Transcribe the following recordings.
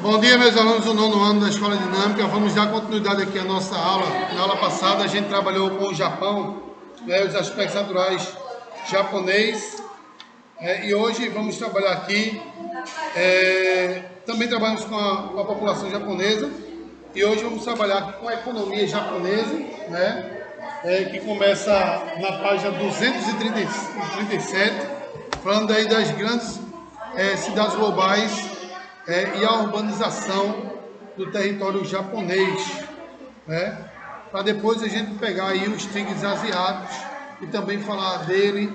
Bom dia, meus alunos do nono ano da Escola Dinâmica. Vamos dar continuidade aqui à nossa aula. Na aula passada, a gente trabalhou com o Japão, os aspectos naturais japonês. E hoje vamos trabalhar aqui. Também trabalhamos com a população japonesa. E hoje vamos trabalhar com a economia japonesa, que começa na página 237, falando aí das grandes cidades globais e a urbanização do território japonês, para depois a gente pegar aí os tigres asiáticos e também falar dele,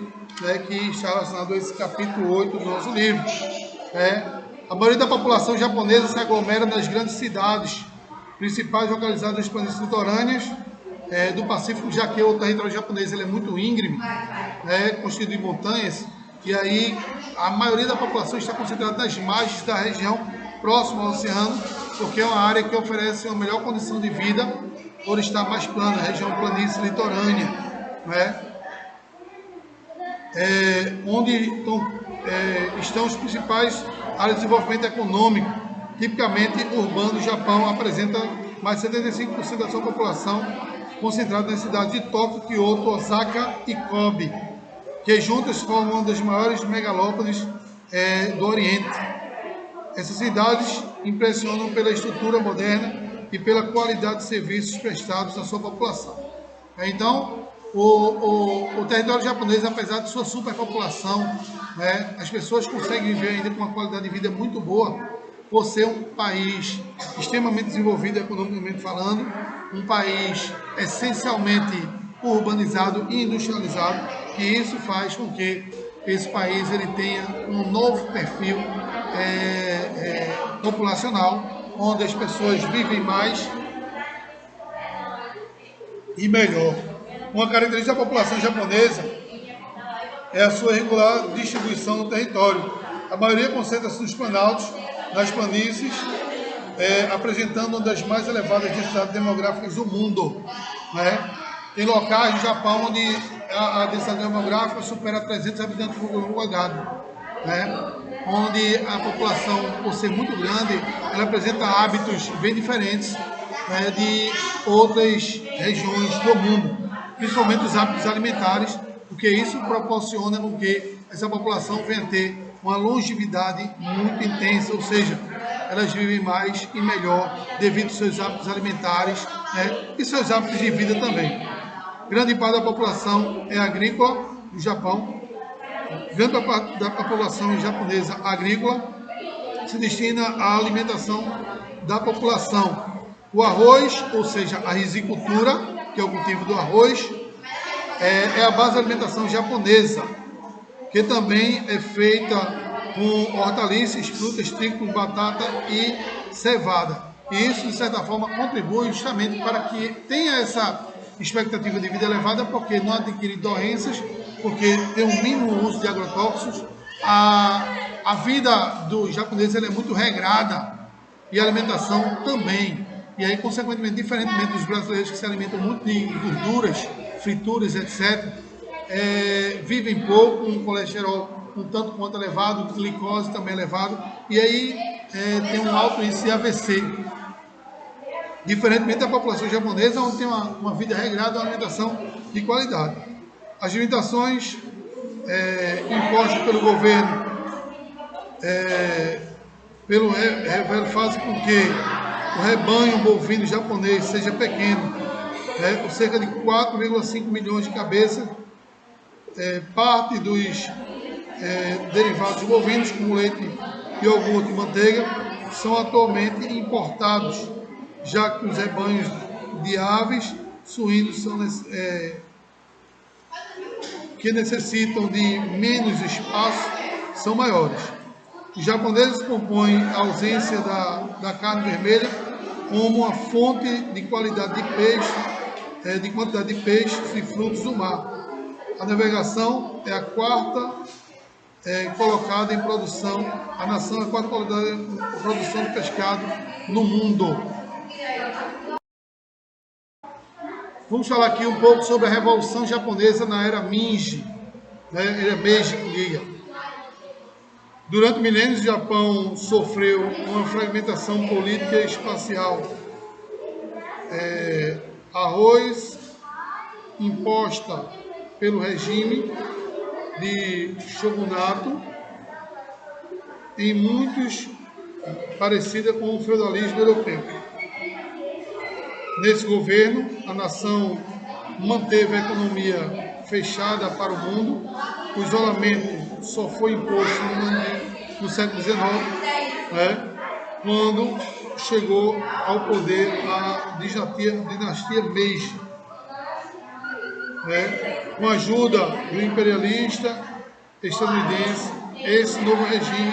que está relacionado a esse capítulo 8 do nosso livro. A maioria da população japonesa se aglomera nas grandes cidades principais localizadas nas planícies litorâneas do Pacífico, já que o território japonês ele é muito íngreme, constituído de montanhas, e aí a maioria da população está concentrada nas margens da região próxima ao oceano, porque é uma área que oferece uma melhor condição de vida por estar mais plana, região planície litorânea, onde estão os principais áreas de desenvolvimento econômico. Tipicamente, o urbano do Japão apresenta mais de 75% da sua população concentrada nas cidades de Tóquio, Kyoto, Osaka e Kobe, que juntas formam uma das maiores megalópolis do Oriente. Essas cidades impressionam pela estrutura moderna e pela qualidade de serviços prestados à sua população. Então, o território japonês, apesar de sua superpopulação, as pessoas conseguem viver ainda com uma qualidade de vida muito boa, por ser um país extremamente desenvolvido economicamente falando, um país essencialmente urbanizado e industrializado, e isso faz com que esse país ele tenha um novo perfil populacional, onde as pessoas vivem mais e melhor. Uma característica da população japonesa é a sua regular distribuição no território. A maioria concentra-se nos planaltos, nas planícies, apresentando uma das mais elevadas densidades demográficas do mundo. Tem locais no Japão onde a densidade demográfica supera 300 habitantes por quadrado, onde a população, por ser muito grande, ela apresenta hábitos bem diferentes de outras regiões do mundo, principalmente os hábitos alimentares, porque isso proporciona com que essa população venha a ter uma longevidade muito intensa, ou seja, elas vivem mais e melhor devido aos seus hábitos alimentares e seus hábitos de vida também. Grande parte da população é agrícola no Japão. Grande parte da população japonesa agrícola se destina à alimentação da população. O arroz, ou seja, a risicultura, que é o cultivo do arroz, é a base da alimentação japonesa, que também é feita com hortaliças, frutas, trigo, batata e cevada. E isso, de certa forma, contribui justamente para que tenha essa expectativa de vida elevada, porque não adquire doenças, porque tem um mínimo uso de agrotóxicos. A vida do japonês é muito regrada e a alimentação também. E aí, consequentemente, diferentemente dos brasileiros que se alimentam muito de gorduras, frituras, etc., vivem pouco, um colesterol um tanto quanto elevado, glicose também elevado, e aí tem um alto índice de AVC. Diferentemente da população japonesa, onde tem uma vida regrada, uma alimentação de qualidade. As limitações impostas pelo governo fazem com que o rebanho bovino japonês seja pequeno, com cerca de 4,5 milhões de cabeças. Parte dos derivados bovinos, como leite, iogurte e manteiga, são atualmente importados, já que os rebanhos de aves, suínos, que necessitam de menos espaço, são maiores. Os japoneses compõem a ausência da carne vermelha como uma fonte de qualidade de peixe, de quantidade de peixes e frutos do mar. A navegação é a quarta colocada em produção, a nação é a quarta colocada em produção de pescado no mundo. Vamos falar aqui um pouco sobre a Revolução Japonesa na era Meiji, era Meiji que diga. Durante milênios, o Japão sofreu uma fragmentação política e espacial. Arroz imposta pelo regime de shogunato, em muitos parecida com o feudalismo europeu. Nesse governo, a nação manteve a economia fechada para o mundo. O isolamento só foi imposto no século XIX, quando chegou ao poder a dinastia Meiji, com a ajuda do imperialista estadunidense. Esse novo regime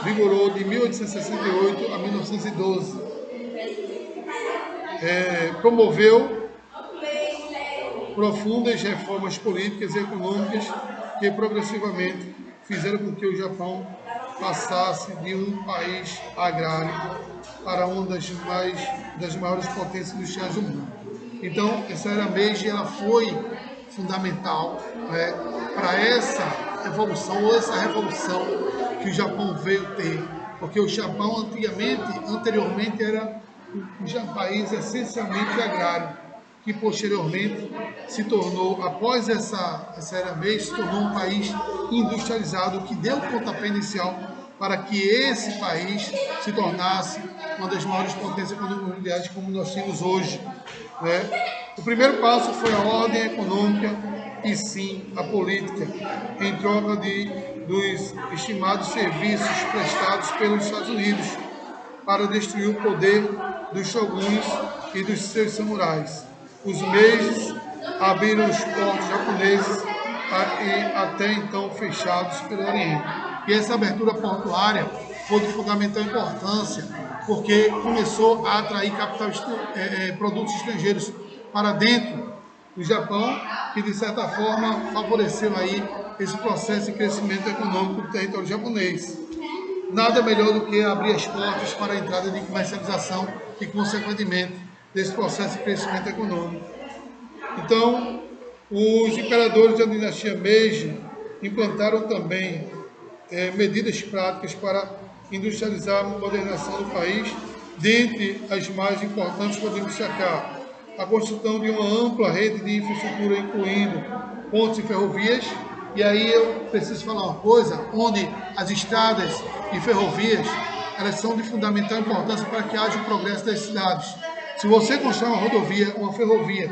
vigorou de 1868 a 1912. Promoveu profundas reformas políticas e econômicas que progressivamente fizeram com que o Japão passasse de um país agrário para uma das maiores potências industriais do mundo. Então, essa era Meiji, ela foi fundamental para essa evolução, ou essa revolução que o Japão veio ter, porque o Japão anteriormente era um país essencialmente agrário, que posteriormente se tornou, após essa era Meiji, se tornou um país industrializado, que deu o pontapé inicial para que esse país se tornasse uma das maiores potências econômicas mundiais como nós temos hoje. O primeiro passo foi a ordem econômica e sim a política, em troca dos estimados serviços prestados pelos Estados Unidos para destruir o poder dos shoguns e dos seus samurais. Os Meijis abriram os portos japoneses até então fechados pelo Oriente. E essa abertura portuária foi de fundamental importância, porque começou a atrair produtos estrangeiros para dentro do Japão, que de certa forma favoreceu aí esse processo de crescimento econômico do território japonês. Nada melhor do que abrir as portas para a entrada de comercialização e, consequentemente, desse processo de crescimento econômico. Então, os imperadores da dinastia Meiji implantaram também medidas práticas para industrializar a modernização do país. Dentre as mais importantes, podemos destacar a construção de uma ampla rede de infraestrutura, incluindo pontes e ferrovias. E aí eu preciso falar uma coisa, onde as estradas e ferrovias, elas são de fundamental importância para que haja o progresso das cidades. Se você constrói uma rodovia, uma ferrovia,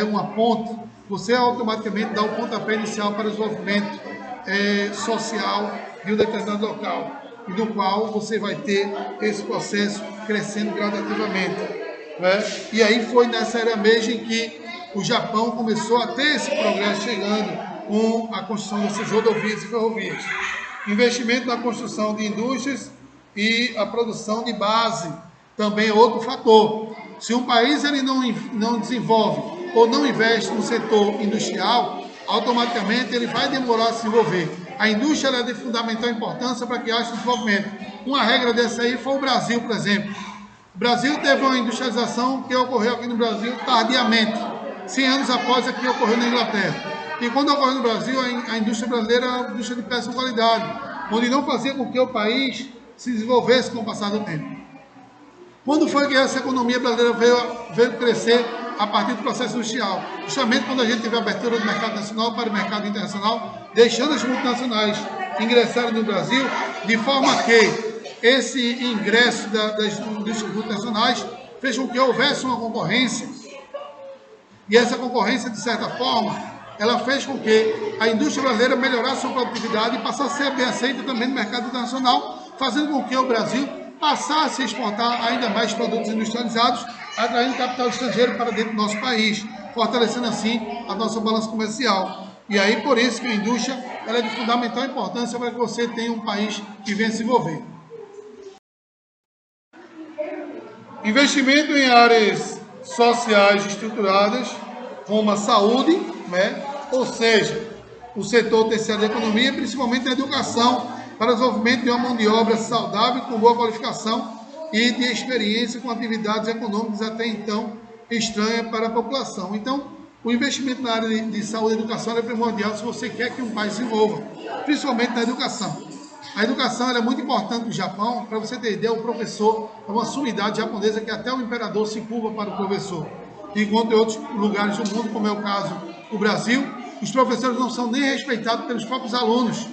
uma ponte, você automaticamente dá o pontapé inicial para o desenvolvimento social de um determinado local, e do qual você vai ter esse processo crescendo gradativamente. E aí foi nessa era Meiji em que o Japão começou a ter esse progresso, chegando com a construção dessas rodovias e ferrovias. Investimento na construção de indústrias e a produção de base também é outro fator. Se um país ele não desenvolve ou não investe no setor industrial, automaticamente ele vai demorar a se desenvolver. A indústria é de fundamental importância para que haja desenvolvimento. Uma regra dessa aí foi o Brasil, por exemplo. O Brasil teve uma industrialização que ocorreu aqui no Brasil tardiamente, 100 anos após a que ocorreu na Inglaterra. E quando ocorreu no Brasil, a indústria brasileira era uma indústria de péssima qualidade, onde não fazia com que o país se desenvolvesse com o passar do tempo. Quando foi que essa economia brasileira veio crescer? A partir do processo industrial. Justamente quando a gente teve a abertura do mercado nacional para o mercado internacional, deixando as multinacionais ingressarem no Brasil, de forma que esse ingresso das indústrias multinacionais fez com que houvesse uma concorrência. E essa concorrência, de certa forma, ela fez com que a indústria brasileira melhorasse sua produtividade e passasse a ser bem aceita também no mercado internacional, fazendo com que o Brasil passasse a exportar ainda mais produtos industrializados, atraindo capital estrangeiro para dentro do nosso país, fortalecendo assim a nossa balança comercial. E aí, por isso que a indústria ela é de fundamental importância para que você tenha um país que venha se desenvolver. Investimento em áreas sociais estruturadas, como a saúde, ou seja, o setor terciário da economia, principalmente na educação, para o desenvolvimento de uma mão de obra saudável, com boa qualificação e de experiência com atividades econômicas até então estranhas para a população. Então, o investimento na área de saúde e educação é primordial se você quer que um país se desenvolva, principalmente na educação. A educação ela é muito importante no Japão. Para você ter ideia, o professor é uma sumidade japonesa que até o imperador se curva para o professor. Enquanto em outros lugares do mundo, como é o caso do Brasil, os professores não são nem respeitados pelos próprios alunos.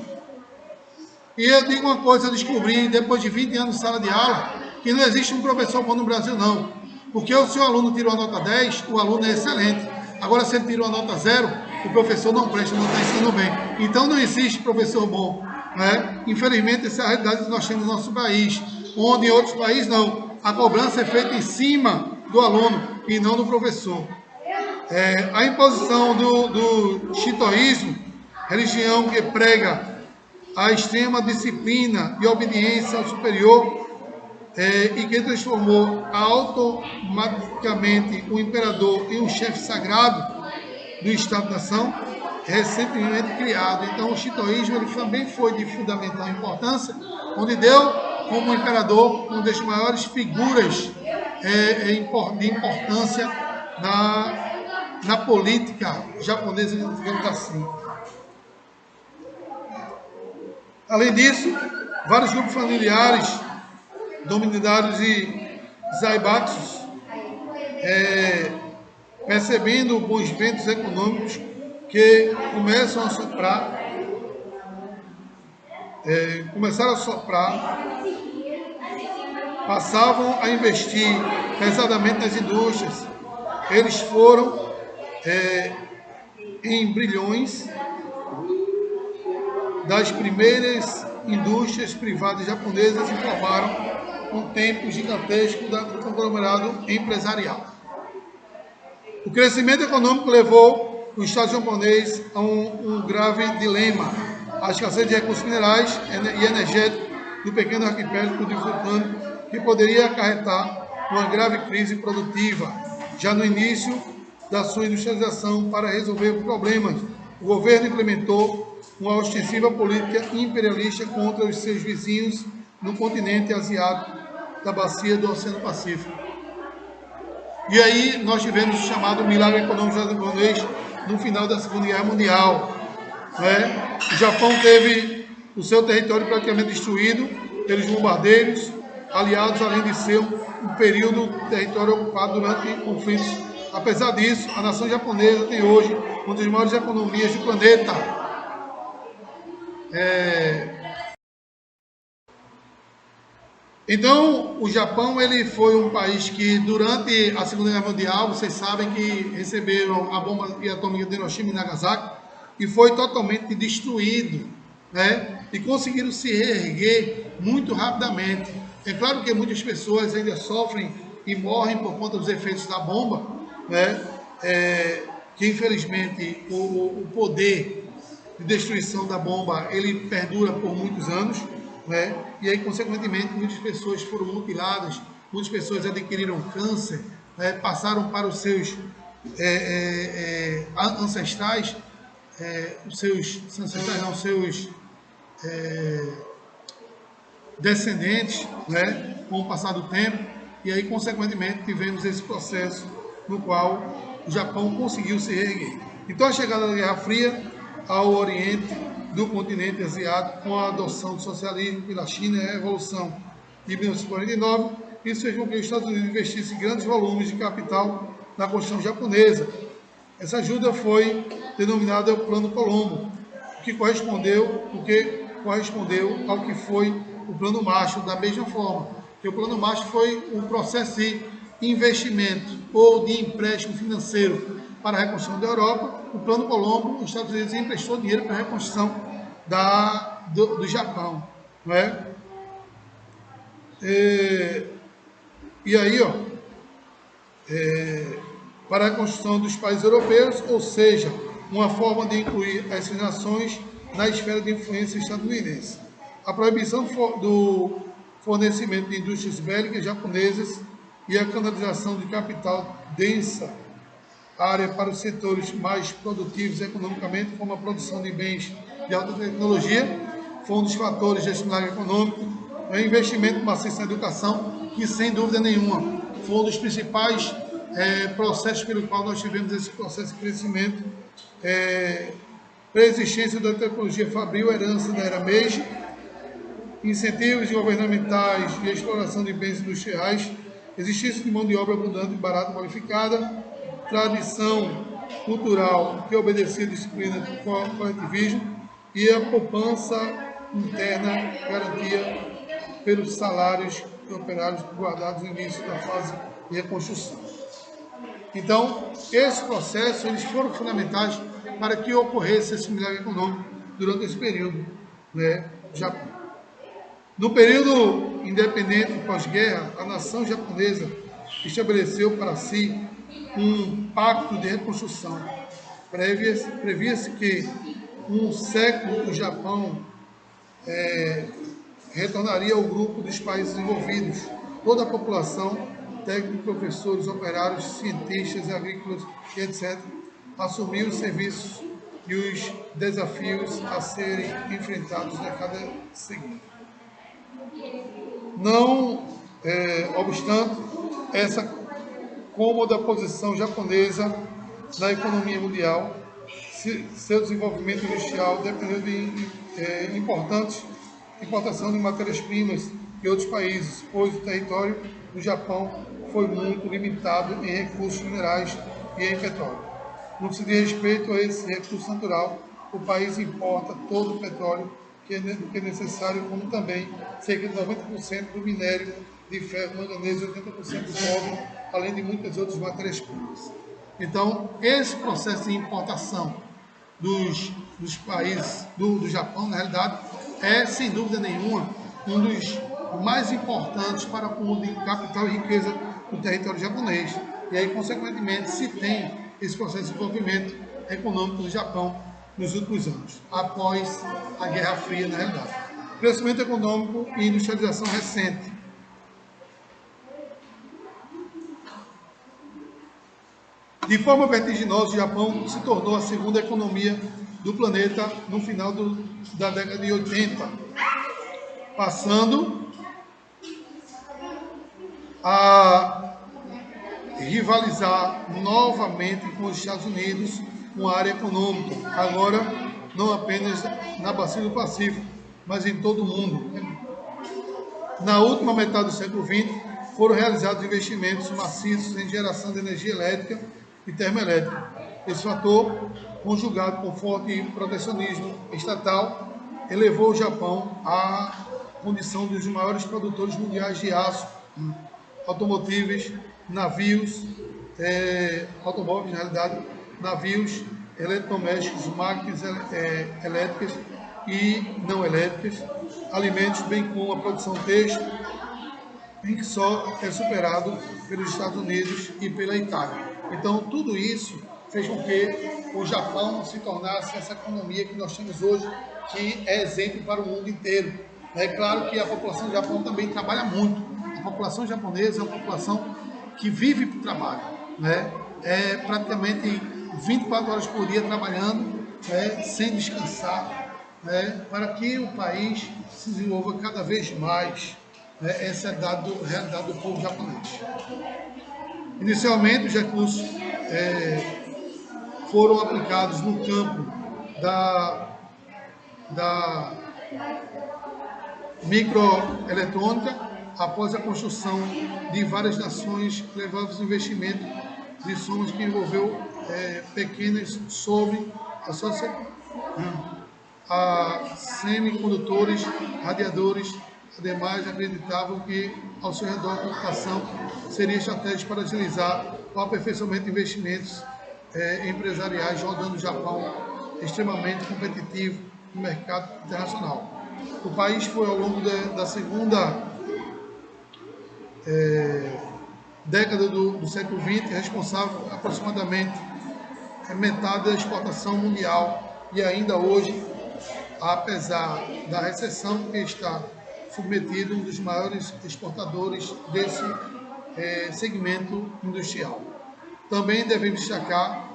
E eu digo uma coisa, eu descobri, depois de 20 anos de sala de aula, que não existe um professor bom no Brasil, não. Porque se o aluno tira uma nota 10, o aluno é excelente. Agora, se ele tira uma nota 0, o professor não presta, não está ensinando bem. Então, não existe professor bom. Né? Infelizmente, essa é a realidade que nós temos no nosso país. Onde em outros países, não. A cobrança é feita em cima do aluno e não do professor. A imposição do shintoísmo, religião que prega a extrema disciplina e obediência ao superior, e que transformou automaticamente o imperador em um chefe sagrado do Estado-nação, recentemente criado. Então, o shintoísmo ele também foi de fundamental importância, onde deu como imperador uma das maiores figuras de importância na política japonesa, digamos assim. Além disso, vários grupos familiares, dominatários e zaibatsus, percebendo bons ventos econômicos que começaram a soprar, passavam a investir pesadamente nas indústrias. Eles foram em brilhões das primeiras indústrias privadas japonesas e formaram um tempo gigantesco do conglomerado empresarial. O crescimento econômico levou o Estado japonês a um grave dilema: a escassez de recursos minerais e energéticos do pequeno arquipélago de vulcânico, que poderia acarretar uma grave crise produtiva. Já no início da sua industrialização, para resolver os problemas, o governo implementou uma ostensiva política imperialista contra os seus vizinhos no continente asiático da bacia do Oceano Pacífico. E aí nós tivemos o chamado milagre econômico japonês no final da Segunda Guerra Mundial. Né? O Japão teve o seu território praticamente destruído pelos bombardeiros aliados, além de ser um período de território ocupado durante conflitos. Apesar disso, a nação japonesa tem hoje uma das maiores economias do planeta. Então, o Japão ele foi um país que, durante a Segunda Guerra Mundial, vocês sabem que receberam a bomba atômica de Hiroshima e Nagasaki e foi totalmente destruído, né? E conseguiram se reerguer muito rapidamente. É claro que muitas pessoas ainda sofrem e morrem por conta dos efeitos da bomba, né? Que infelizmente o poder de destruição da bomba ele perdura por muitos anos, né? E aí, consequentemente, muitas pessoas foram mutiladas, muitas pessoas adquiriram câncer, né? Passaram para os seus ancestrais, os seus descendentes, né? Com o passar do tempo, e aí, consequentemente, tivemos esse processo no qual o Japão conseguiu se reerguer. Então, a chegada da Guerra Fria ao Oriente do continente asiático, com a adoção do socialismo pela China e a Revolução de 1949, isso fez com que os Estados Unidos investissem grandes volumes de capital na construção japonesa. Essa ajuda foi denominada Plano Colombo, que correspondeu ao que foi o Plano Marshall, da mesma forma, que o Plano Marshall foi um processo de investimento ou de empréstimo financeiro para a reconstrução da Europa. O Plano Colombo, os Estados Unidos emprestou dinheiro para a reconstrução do Japão. Não é? E aí, para a reconstrução dos países europeus, ou seja, uma forma de incluir essas nações na esfera de influência estadunidense. A proibição do fornecimento de indústrias bélicas japonesas e a canalização de capital densa área para os setores mais produtivos economicamente, como a produção de bens de alta tecnologia, foi um dos fatores desse milagre econômico. O investimento maciço na educação, que sem dúvida nenhuma foi um dos principais processos pelo qual nós tivemos esse processo de crescimento, pela existência da tecnologia fabril, herança da era Meiji, incentivos governamentais e exploração de bens industriais, existência de mão de obra abundante e barata qualificada, tradição cultural que obedecia à disciplina do coletivismo e a poupança interna garantia pelos salários operários guardados no início da fase de reconstrução. Então, esses processos eles foram fundamentais para que ocorresse esse milagre econômico durante esse período, né, Japão. No período independente pós-guerra, a nação japonesa estabeleceu para si um pacto de reconstrução. Previa-se que um século o Japão retornaria ao grupo dos países envolvidos. Toda a população, técnicos, professores, operários, cientistas, agrícolas, etc., assumiu os serviços e os desafios a serem enfrentados na década seguinte. Não obstante essa cômoda posição japonesa na economia mundial, seu desenvolvimento industrial dependeu de importantes importação de matérias-primas de outros países, pois o território do Japão foi muito limitado em recursos minerais e em petróleo. No que se diz respeito a esse recurso natural, o país importa todo o petróleo que é necessário, como também cerca de 90% do minério de ferro, manganês e 80% do cobre, além de muitas outras matérias-primas. Então, esse processo de importação dos países do Japão, na realidade, é, sem dúvida nenhuma, um dos mais importantes para o acúmulo de capital e riqueza do território japonês. E aí, consequentemente, se tem esse processo de desenvolvimento econômico do Japão nos últimos anos, após a Guerra Fria, na realidade. Crescimento econômico e industrialização recente. De forma vertiginosa, o Japão se tornou a segunda economia do planeta no final da década de 80, passando a rivalizar novamente com os Estados Unidos com a área econômica, agora não apenas na bacia do Pacífico, mas em todo o mundo. Na última metade do século XX, foram realizados investimentos maciços em geração de energia elétrica e termoelétrica. Esse fator, conjugado com forte protecionismo estatal, elevou o Japão à condição dos maiores produtores mundiais de aço, automotivos, navios, automóveis, na realidade, navios, eletrodomésticos, máquinas elétricas e não elétricas, alimentos, bem como a produção têxtil, em que só é superado pelos Estados Unidos e pela Itália. Então, tudo isso fez com que o Japão se tornasse essa economia que nós temos hoje, que é exemplo para o mundo inteiro. É claro que a população do Japão também trabalha muito. A população japonesa é uma população que vive para o trabalho, né? É praticamente 24 horas por dia trabalhando, sem descansar, para que o país se desenvolva cada vez mais. Essa é a realidade do povo japonês. Inicialmente, os recursos foram aplicados no campo da microeletrônica, após a construção de várias nações, levavam os investimentos de somas que envolveu pequenas sobre a semicondutores, radiadores. Ademais, acreditavam que ao seu redor a computação seria estratégia para agilizar o aperfeiçoamento de investimentos empresariais, jogando o Japão extremamente competitivo no mercado internacional. O país foi, ao longo da segunda década do século XX, responsável por aproximadamente metade da exportação mundial e ainda hoje, apesar da recessão que está submetido, um dos maiores exportadores desse segmento industrial. Também devemos destacar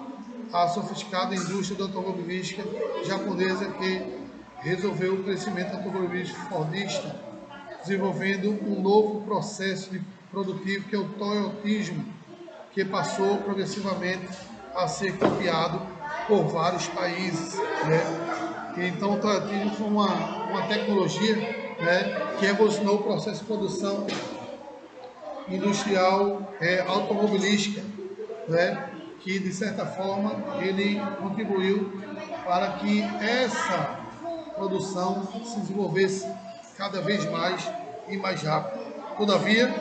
a sofisticada indústria da automobilística japonesa, que resolveu o crescimento automobilístico fordista, desenvolvendo um novo processo produtivo, que é o toyotismo, que passou progressivamente a ser copiado por vários países. Então, o toyotismo foi uma tecnologia né, que revolucionou o processo de produção industrial automobilística, né, que de certa forma ele contribuiu para que essa produção se desenvolvesse cada vez mais e mais rápido. Todavia,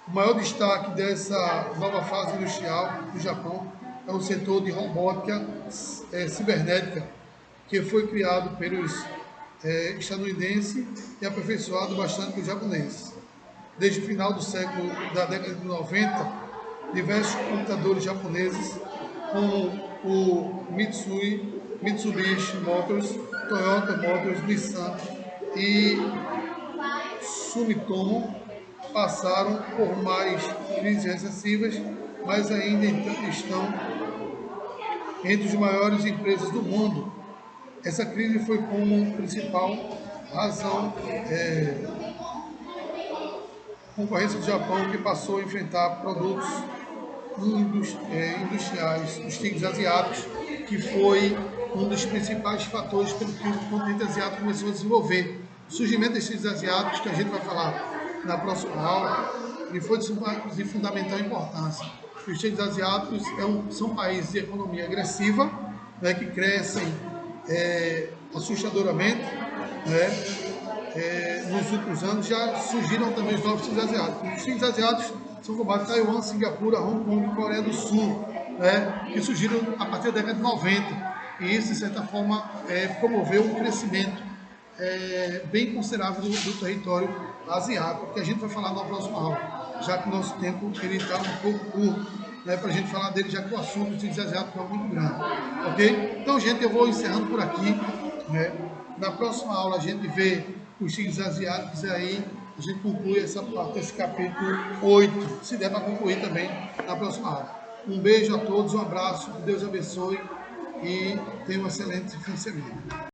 o maior destaque dessa nova fase industrial do Japão é o setor de robótica cibernética, que foi criado pelos estadunidenses e aperfeiçoado bastante pelos japoneses. Desde o final da década de 90, diversos computadores japoneses, como o Mitsubishi Motors, Toyota Motors, Nissan e Sumitomo, passaram por mais crises recessivas, mas ainda estão entre as maiores empresas do mundo. Essa crise foi como principal razão concorrência do Japão, que passou a enfrentar produtos industriais dos tigres asiáticos, que foi um dos principais fatores pelo que o continente asiático começou a desenvolver. O surgimento desses tigres asiáticos, que a gente vai falar na próxima aula, ele foi de fundamental importância. Os tigres asiáticos são países de economia agressiva, né, que crescem assustadoramente, né? Nos últimos anos já surgiram também os novos tigres asiáticos. Os tigres asiáticos são como Taiwan, Singapura, Hong Kong e Coreia do Sul, né, que surgiram a partir da década de 90. E isso, de certa forma, promoveu um crescimento bem considerável do território asiático, que a gente vai falar na próxima aula, já que o nosso tempo está um pouco curto, né, para a gente falar dele, já que o assunto dos tigres asiáticos é muito grande. Ok? Então, gente, eu vou encerrando por aqui, né? Na próxima aula a gente vê os tigres asiáticos e aí a gente conclui essa parte, esse capítulo 8, se der para concluir também na próxima aula. Um beijo a todos, um abraço, que Deus abençoe e tenha um excelente fim de semana.